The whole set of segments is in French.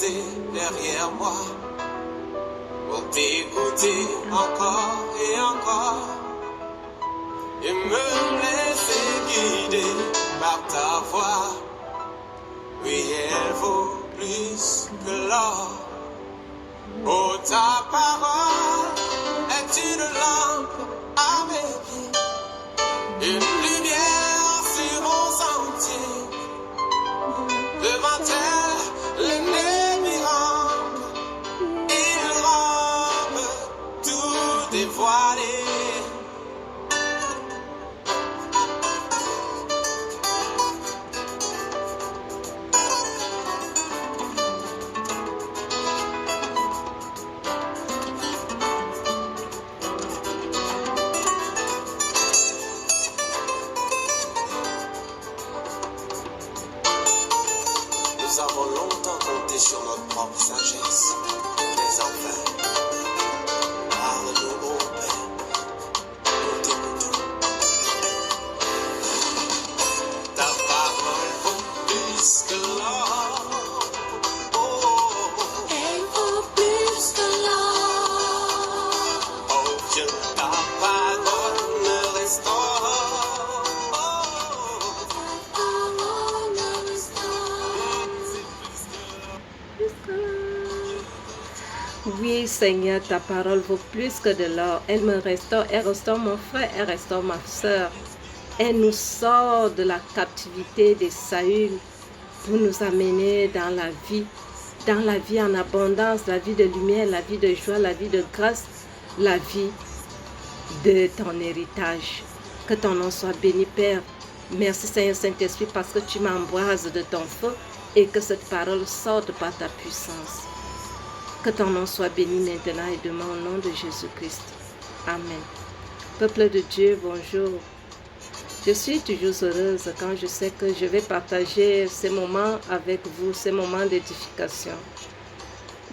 laisser derrière moi pour t'écouter encore et encore et me laisser guider par ta voix. Oui, elle vaut plus que l'or. Oh, ta parole est une lampe à mes pieds, une lumière sur mon sentier. Devant elle, l'ennemi rampe, il rampe tout dévoilé. Nous avons longtemps compté sur notre propre sagesse, mais enfin, parle-nous, ô Père, nous t'écoutons. Ta parole vaut plus que l'or. Oh, Elle vaut plus que l'or. oh Dieu, ta parole me restaure. Oh, Ta parole me restaure. Oui, Seigneur, ta parole vaut plus que de l'or. Elle me restaure, elle restaure mon frère, elle restaure ma soeur. Elle nous sort de la captivité des Saül pour nous amener dans la vie en abondance, la vie de lumière, la vie de joie, la vie de grâce, la vie de ton héritage. Que ton nom soit béni, Père. Merci, Seigneur Saint-Esprit, parce que tu m'embrases de ton feu et que cette parole sorte par ta puissance. Que ton nom soit béni maintenant et demain au nom de Jésus-Christ. Amen. Peuple de Dieu, bonjour. Je suis toujours heureuse quand je sais que je vais partager ces moments avec vous, ces moments d'édification.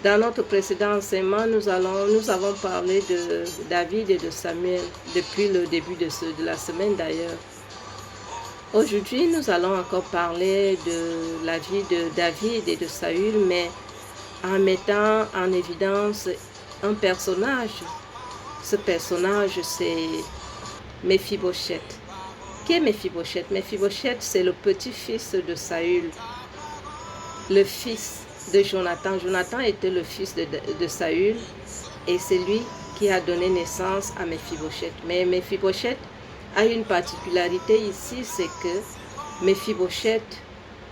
Dans notre précédent enseignement, nous avons parlé de David et de Samuel depuis le début de la semaine d'ailleurs. Aujourd'hui, nous allons encore parler de la vie de David et de Saül, mais en mettant en évidence un personnage. Ce personnage, c'est Méphibosheth. Qui est Méphibosheth? Méphibosheth, c'est le petit-fils de Saül, le fils de Jonathan. Jonathan était le fils de Saül et c'est lui qui a donné naissance à Méphibosheth. Mais Méphibosheth a une particularité ici, c'est que Méphibosheth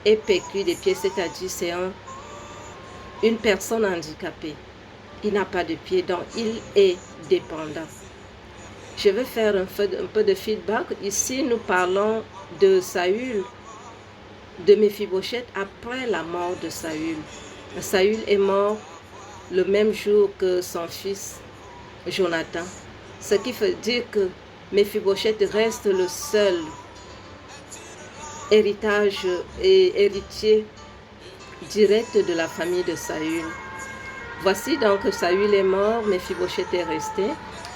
est pécu des pieds, c'est-à-dire c'est une personne handicapée. Il n'a pas de pied, donc il est dépendant. Je vais faire un peu de feedback. Ici, nous parlons de Saül, de Méphibosheth après la mort de Saül. Saül est mort le même jour que son fils Jonathan. Ce qui veut dire que Méphibosheth reste le seul héritier direct de la famille de Saül. Voici donc que Saül est mort, Méphibosheth est resté.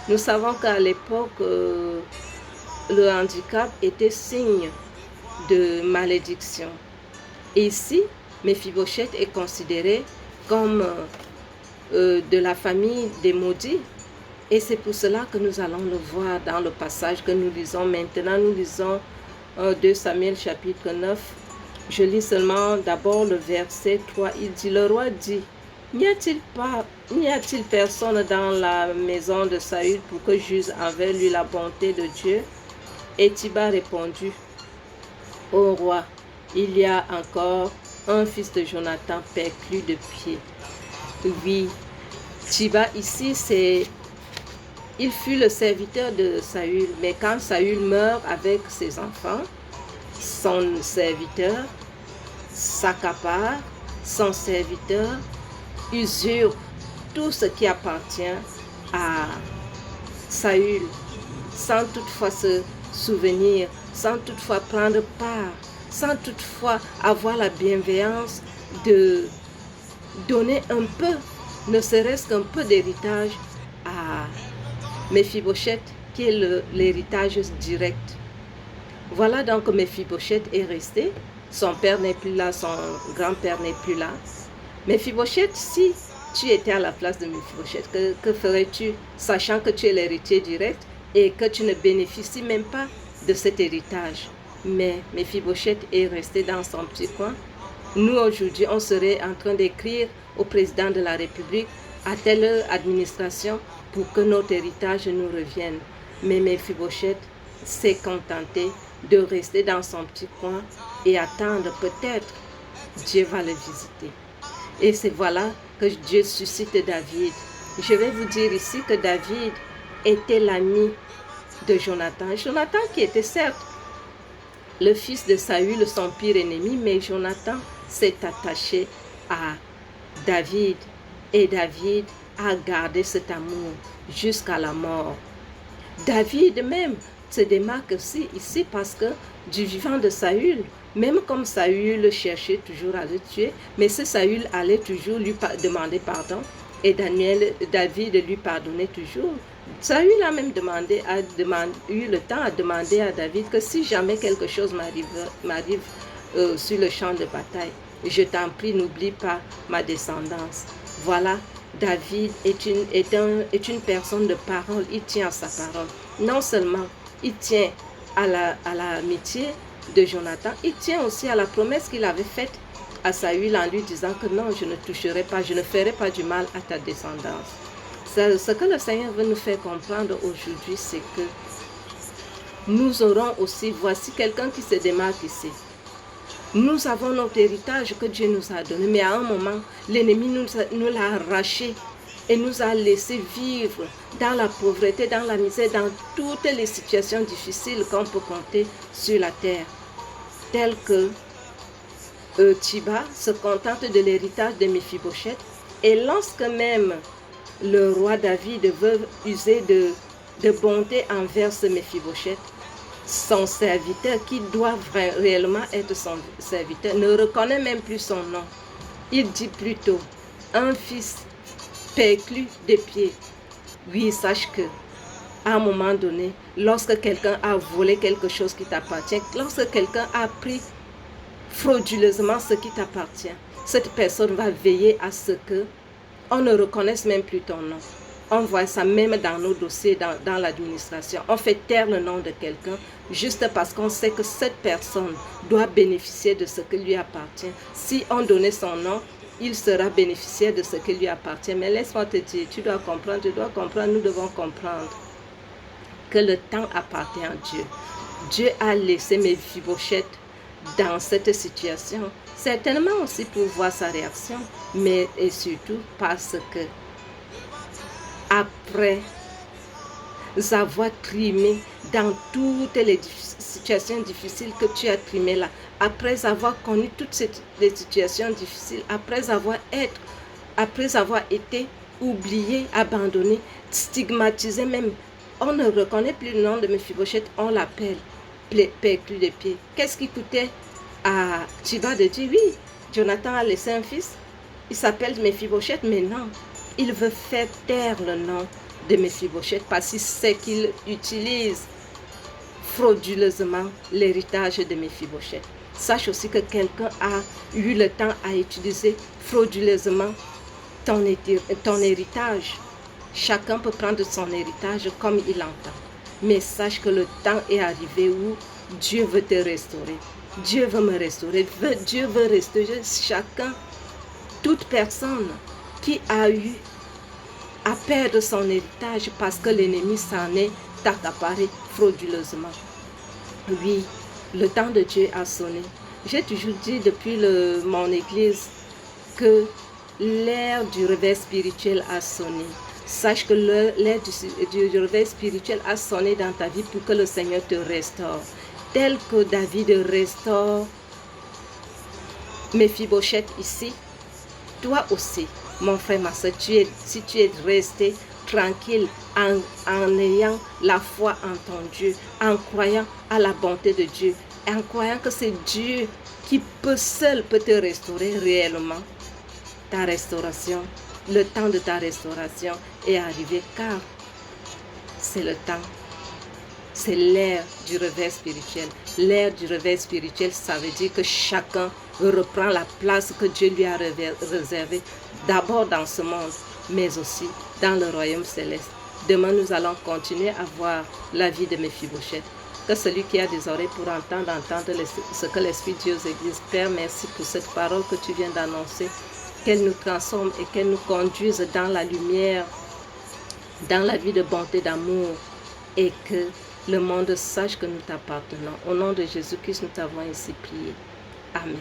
Nous savons qu'à l'époque, le handicap était signe de malédiction. Et ici, Méphibosheth est considéré comme de la famille des maudits. Et c'est pour cela que nous allons le voir dans le passage que nous lisons maintenant. Nous lisons 2 Samuel chapitre 9. Je lis seulement d'abord le verset 3. Il dit, le roi dit, n'y a-t-il personne dans la maison de Saül pour que j'use envers lui la bonté de Dieu? Et Tiba répondit, ô roi, il y a encore un fils de Jonathan perclus de pied. Oui, Tiba ici, il fut le serviteur de Saül, mais quand Saül meurt avec ses enfants, son serviteur s'accapare, son serviteur usurpe tout ce qui appartient à Saül, sans toutefois se souvenir, sans toutefois prendre part, sans toutefois avoir la bienveillance de donner un peu, ne serait-ce qu'un peu d'héritage à Méphibosheth, qui est l'héritage direct. Voilà donc que Méphibosheth est resté. Son père n'est plus là, son grand-père n'est plus là. Mephibosheth, si tu étais à la place de Mephibosheth, que ferais-tu, sachant que tu es l'héritier direct et que tu ne bénéficies même pas de cet héritage? Mais Mephibosheth est resté dans son petit coin. Nous, aujourd'hui, on serait en train d'écrire au président de la République, à telle administration, pour que notre héritage nous revienne. Mais Mephibosheth s'est contenté de rester dans son petit coin et attendre peut-être Dieu va le visiter. Et c'est voilà que Dieu suscite David. Je vais vous dire ici que David était l'ami de Jonathan. Jonathan qui était certes le fils de Saül, son pire ennemi, mais Jonathan s'est attaché à David et David a gardé cet amour jusqu'à la mort. David même se démarque aussi ici parce que du vivant de Saül, même comme Saül cherchait toujours à le tuer, mais ce Saül allait toujours lui demander pardon et David lui pardonnait toujours. Saül a même eu le temps à demander à David que si jamais quelque chose m'arrive sur le champ de bataille, je t'en prie, n'oublie pas ma descendance. Voilà, David est une personne de parole, il tient à sa parole. Non seulement il tient à l'amitié de Jonathan, il tient aussi à la promesse qu'il avait faite à Saül en lui disant que non, je ne toucherai pas, je ne ferai pas du mal à ta descendance. Ce que le Seigneur veut nous faire comprendre aujourd'hui, c'est que nous aurons aussi, voici quelqu'un qui se démarque ici. Nous avons notre héritage que Dieu nous a donné, mais à un moment, l'ennemi nous l'a arraché et nous a laissé vivre dans la pauvreté, dans la misère, dans toutes les situations difficiles qu'on peut compter sur la terre. Tel que Thiba se contente de l'héritage de Mephibosheth, et lorsque même le roi David veut user de bonté envers ce Mephibosheth, son serviteur, qui doit réellement être son serviteur, ne reconnaît même plus son nom. Il dit plutôt, un fils perclus des pieds. Oui, sache que, à un moment donné, lorsque quelqu'un a volé quelque chose qui t'appartient, lorsque quelqu'un a pris frauduleusement ce qui t'appartient, cette personne va veiller à ce que on ne reconnaisse même plus ton nom. On voit ça même dans nos dossiers, dans l'administration. On fait taire le nom de quelqu'un juste parce qu'on sait que cette personne doit bénéficier de ce qui lui appartient. Si on donnait son nom, il sera bénéficiaire de ce qui lui appartient. Mais laisse-moi te dire, tu dois comprendre, nous devons comprendre que le temps appartient à Dieu. Dieu a laissé Mephibosheth dans cette situation, certainement aussi pour voir sa réaction, mais et surtout parce que après avoir trimé dans toutes les situations difficiles que tu as trimées là, après avoir connu toutes les situations difficiles, après avoir été oublié, abandonné, stigmatisé même, on ne reconnaît plus le nom de Mephibosheth, on l'appelle perclus des pieds. Qu'est-ce qui coûtait à Thiba de dire oui, Jonathan a laissé un fils, il s'appelle Mephibosheth, mais non, il veut faire taire le nom de Mephibosheth parce qu'il sait qu'il utilise frauduleusement l'héritage de Mephibosheth. Sache aussi que quelqu'un a eu le temps à utiliser frauduleusement ton héritage. Chacun peut prendre son héritage comme il entend. Mais sache que le temps est arrivé où Dieu veut te restaurer. Dieu veut me restaurer. Dieu veut restaurer chacun, toute personne qui a eu à perdre son héritage parce que l'ennemi s'en est accaparé frauduleusement. Oui, le temps de Dieu a sonné. J'ai toujours dit depuis mon église que l'ère du réveil spirituel a sonné. Sache que l'ère du réveil spirituel a sonné dans ta vie pour que le Seigneur te restaure. Tel que David restaure Mephibosheth ici, toi aussi, mon frère, ma soeur, si tu es resté tranquille en ayant la foi en ton Dieu, en croyant à la bonté de Dieu, en croyant que c'est Dieu qui seul peut te restaurer réellement, ta restauration, le temps de ta restauration est arrivé car c'est le temps. C'est l'ère du réveil spirituel. L'ère du réveil spirituel, ça veut dire que chacun reprend la place que Dieu lui a réservée, d'abord dans ce monde, mais aussi dans le royaume céleste. Demain, nous allons continuer à voir la vie de Méphibosheth. Que celui qui a des oreilles pour entendre ce que l'Esprit de Dieu exige. Père, merci pour cette parole que tu viens d'annoncer, qu'elle nous transforme et qu'elle nous conduise dans la lumière, dans la vie de bonté, d'amour, et que le monde sache que nous t'appartenons. Au nom de Jésus-Christ, nous t'avons ainsi prié. Amen.